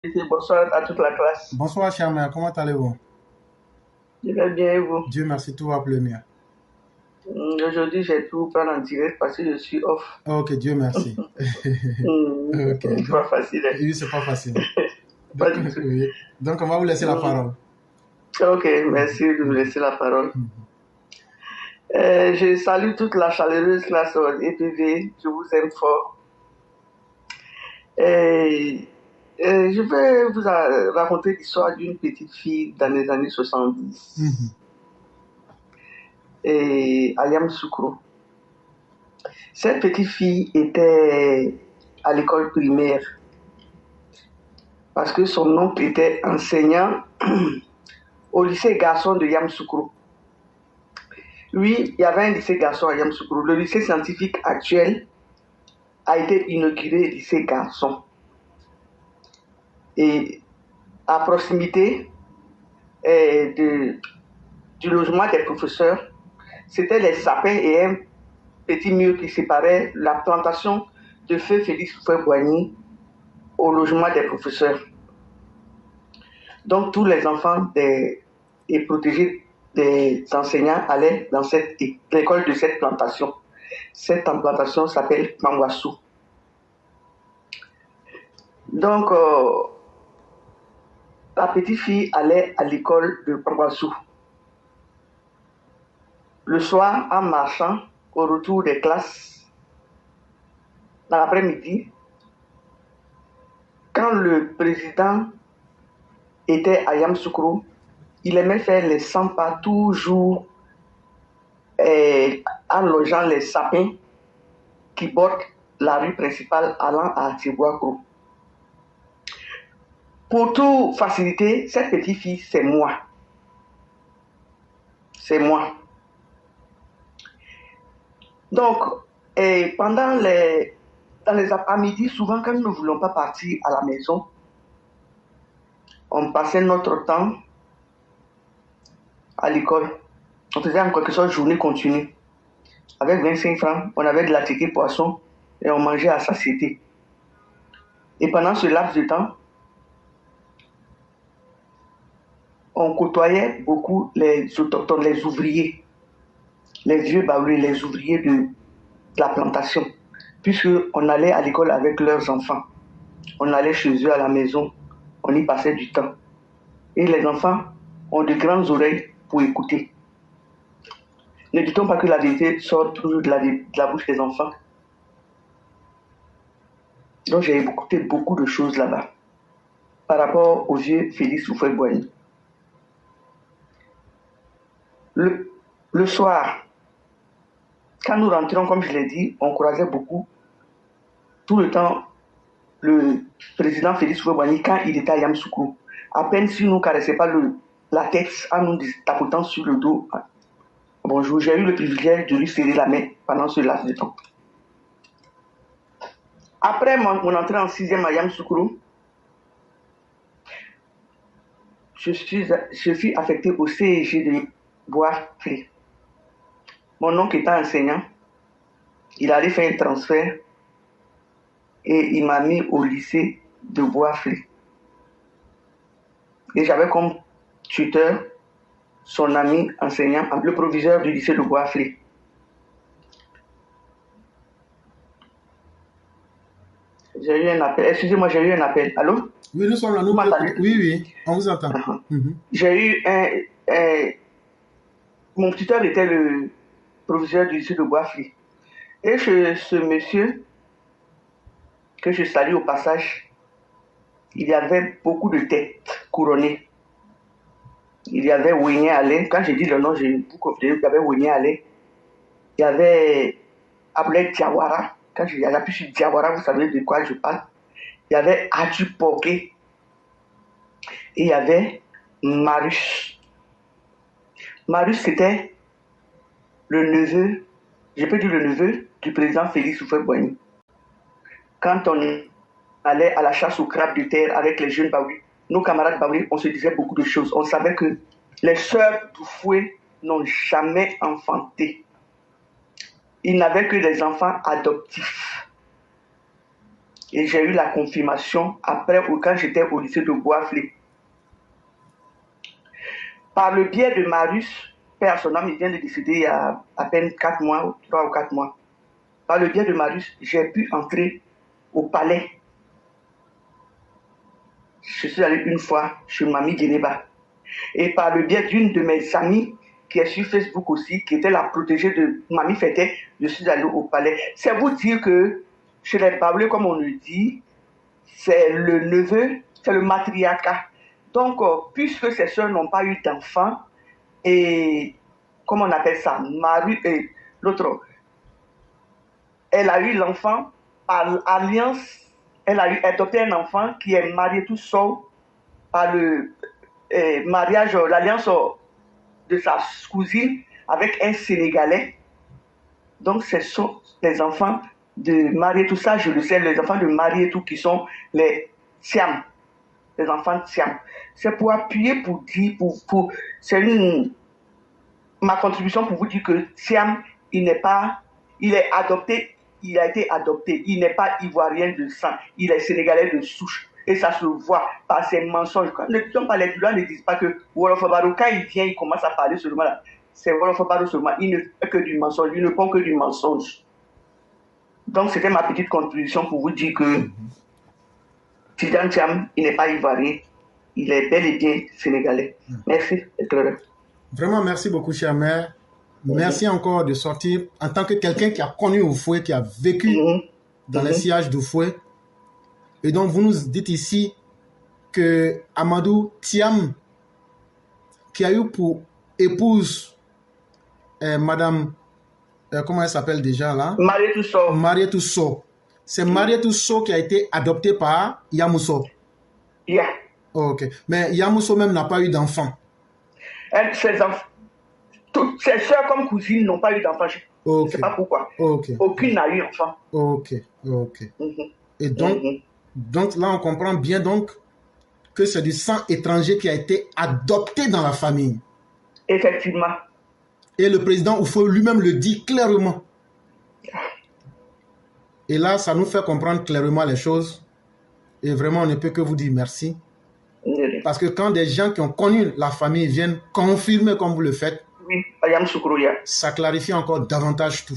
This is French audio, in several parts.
Bonsoir à toute la classe. Bonsoir, cher mère, comment allez-vous? Je vais bien et vous? Dieu merci, tout va plus bien. Aujourd'hui, j'ai pu vous prendre en direct parce que je suis off. Ok, Dieu merci. Ok, C'est donc, pas facile, hein. oui, c'est pas facile. Pas Donc, du tout. oui. Donc, on va vous laisser la Hmm. parole. Ok, Mhm, merci de me mhm, laisser la parole. mhm. Je salue toute la chaleureuse classe EPV. Je vous aime fort. Et, je vais vous raconter l'histoire d'une petite fille dans les années 70. Mhm, Et Ayam Soukro. Cette petite fille était à l'école primaire parce que son oncle était enseignant au lycée garçon de Yamoussoukro. Oui, il y avait un lycée garçon à Yamoussoukro. Le lycée scientifique actuel a été inauguré lycée garçon. Et à proximité du logement des professeurs, c'était les sapins et un petit mur qui séparait la plantation de feu Félix Houphouët-Boigny au logement des professeurs. Donc tous les enfants et protégés des enseignants allaient dans l'école de cette plantation. Cette plantation s'appelle Mangwassou. Donc, la petite fille allait à l'école de Mangwassou. Le soir, en marchant, au retour des classes, dans l'après-midi, quand le président était à Yamoussoukro, il aimait faire les 100 pas toujours en logeant les sapins qui bordent la rue principale allant à Tiboakro. Pour tout faciliter, cette petite fille, c'est moi. C'est moi. Donc, dans les après-midi, souvent quand nous ne voulons pas partir à la maison, on passait notre temps à l'école. On faisait en quelque sorte journée continue. Avec 25 francs, on avait de la ticket poisson et on mangeait à satiété. Et pendant ce laps de temps, on côtoyait beaucoup les autochtones, les ouvriers, les vieux baoulés, les ouvriers de la plantation, puisqu'on allait à l'école avec leurs enfants. On allait chez eux à la maison, on y passait du temps. Et les enfants ont de grandes oreilles pour écouter. Ne dit-on pas que la vérité sort toujours de la bouche des enfants? Donc j'ai écouté beaucoup de choses là-bas par rapport aux vieux Félix Houphouët-Boigny. Le soir, quand nous rentrions, comme je l'ai dit, on croisait beaucoup tout le temps le président Félix Houphouët-Boigny quand il était à Yamoussoukro. À peine si nous ne caressait pas la tête en nous tapotant sur le dos. Bonjour, j'ai eu le privilège de lui serrer la main pendant ce laps de temps. Après mon entrée en 6e à Yamoussoukro, je suis affecté au CEG de Bois-Clé. Mon oncle étant enseignant, il allait faire un transfert et il m'a mis au lycée de Bois-Flé. Et j'avais comme tuteur son ami enseignant, le proviseur du lycée de Bois-Flé. J'ai eu un appel. Excusez-moi, j'ai eu un appel. Allô? Oui, nous sommes là, nous Vous vous écoutons. m'entendez? Oui, oui, on vous entend. Uh-huh. Mhm, J'ai eu mon tuteur était le proviseur du lycée de Bois-Flé. Et ce monsieur, que je salue au passage, il y avait beaucoup de têtes couronnées. Il y avait Wigné Alain. Quand j'ai dit le nom, je vous confirme qu'il y avait Wigné Alain. Il y avait Ablet Diawara. Quand j'ai appuyé sur Diawara, vous savez de quoi je parle. Il y avait Adu Poké. Et il y avait Marius. Marius, c'était le neveu, je peux dire le neveu du président Félix Houphouët-Boigny. Quand on allait à la chasse au crabe de terre avec les jeunes Baoui, nos camarades Baoui, on se disait beaucoup de choses. On savait que les sœurs Doufoué n'ont jamais enfanté. Ils n'avaient que des enfants adoptifs. Et j'ai eu la confirmation après, quand j'étais au lycée de Boisflé. Par le biais de Marius, père son âme, il vient de décéder il y a à peine 4 mois, 3 ou 4 mois. Par le biais de Marius, j'ai pu entrer au palais. Je suis allé une fois chez Mamie Geneba. Et par le biais d'une de mes amies, qui est sur Facebook aussi, qui était la protégée de Mamie Fêtait, je suis allé au palais. C'est vous dire que chez les Baoulés, comme on le dit, c'est le neveu, c'est le matriarcat. Donc, puisque ces soeurs n'ont pas eu d'enfants, et comment on appelle ça, Marie et l'autre, elle a eu l'enfant par alliance, elle a eu adopté un enfant qui est marié tout seul par le mariage, l'alliance de sa cousine avec un Sénégalais. Donc, ce sont les enfants de marier tout ça, je le sais, les enfants de marier tout qui sont les Siam, les enfants de Siam. C'est pour appuyer, pour dire, c'est ma contribution pour vous dire que Siam, il est adopté, il a été adopté, il n'est pas ivoirien de sang, il est sénégalais de souche. Et ça se voit par ses mensonges. Quand les gens ne disent pas que Wolof Baro, quand il vient, il commence à parler seulement là. C'est Wolof Baro seulement, il ne fait que du mensonge, il ne prend que du mensonge. Donc c'était ma petite contribution pour vous dire que Tidiane Thiam, il n'est pas ivoirien, il est bel et bien sénégalais. Merci, Éclaireur. Vraiment, merci beaucoup, chère mère. Merci encore de sortir en tant que quelqu'un qui a connu Oufoué, qui a vécu dans les sillages d'Oufoué. Et donc, vous nous dites ici que Amadou Thiam, qui a eu pour épouse Madame, comment elle s'appelle déjà là? Marietou Sow. Marietou Sow. C'est Marietou Sow qui a été adoptée par Yamousso. Yeah. Ok. Mais Yamousso même n'a pas eu d'enfant. Toutes ses soeurs comme cousines n'ont pas eu d'enfant. Je ne sais pas pourquoi. Aucune n'a eu d'enfant. Ok. Et donc, donc là, on comprend bien donc que c'est du sang étranger qui a été adopté dans la famille. Effectivement. Et le président Oufoué lui-même le dit clairement. Et là, ça nous fait comprendre clairement les choses. Et vraiment, on ne peut que vous dire merci. Parce que quand des gens qui ont connu la famille viennent confirmer comme vous le faites, oui, ça clarifie encore davantage tout.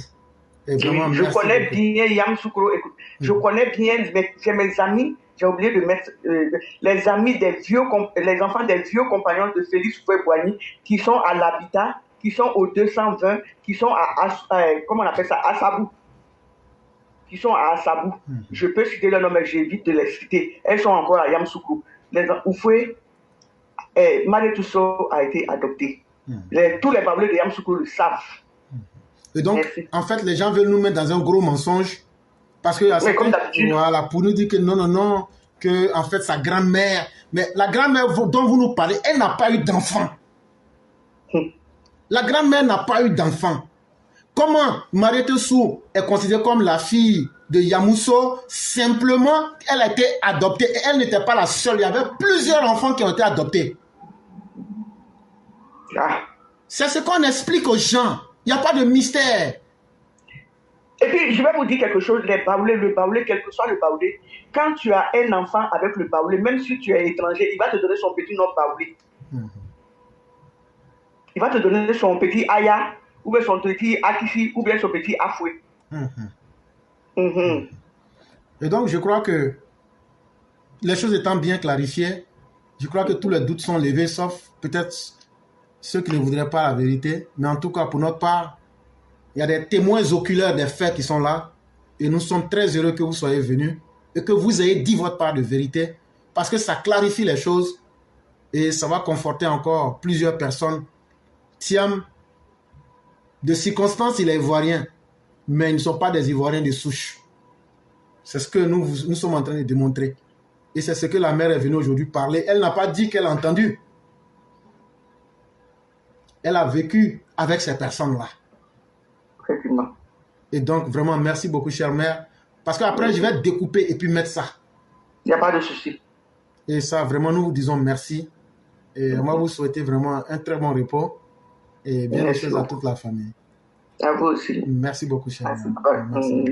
Et vraiment, oui, je connais bien Yam Soukro. Je connais bien, j'ai mes amis, j'ai oublié de mettre les amis des vieux, les enfants des vieux compagnons de Félix Oufoué-Boigny qui sont à l'habitat, qui sont au 220, qui sont comment on appelle ça, à Sabou. Qui sont à Sabou. Je peux citer leur nom, mais j'évite de les citer. Elles sont encore à Yamsoukro. Les Oufoué, Marietou Sow a été adopté. Tous les Baoulés de Yamsoukro le savent. Et donc, en fait, les gens veulent nous mettre dans un gros mensonge. Parce que, voilà, pour nous dire que non, que, en fait, sa grand-mère, mais la grand-mère dont vous nous parlez, elle n'a pas eu d'enfant. La grand-mère n'a pas eu d'enfant. Comment Marietou Sow est considérée comme la fille de Yamousso? Simplement, elle a été adoptée et elle n'était pas la seule. Il y avait plusieurs enfants qui ont été adoptés. C'est ce qu'on explique aux gens. Il n'y a pas de mystère. Et puis, je vais vous dire quelque chose. Le Baoulé, quel que soit le Baoulé, quand tu as un enfant avec le Baoulé, même si tu es étranger, il va te donner son petit nom Baoulé. Il va te donner son petit Aya, ou bien son petit Akishi, ou bien son petit Afoué. Et donc, je crois que les choses étant bien clarifiées, je crois que tous les doutes sont levés, sauf peut-être ceux qui ne voudraient pas la vérité. Mais en tout cas, pour notre part, il y a des témoins oculaires des faits qui sont là. Et nous sommes très heureux que vous soyez venus et que vous ayez dit votre part de vérité, parce que ça clarifie les choses et ça va conforter encore plusieurs personnes. Thiam, de circonstance, il est ivoirien, mais ils ne sont pas des Ivoiriens de souche. C'est ce que nous sommes en train de démontrer. Et c'est ce que la mère est venue aujourd'hui parler. Elle n'a pas dit qu'elle a entendu. Elle a vécu avec ces personnes-là. Effectivement. Et donc, vraiment, merci beaucoup, chère mère. Parce qu'après, je vais découper et puis mettre ça. Il n'y a pas de souci. Et ça, vraiment, nous vous disons merci. Et moi, vous souhaitez vraiment un très bon repos. Et bien des choses à toute la famille. À vous aussi. Merci beaucoup, chère mère. Merci.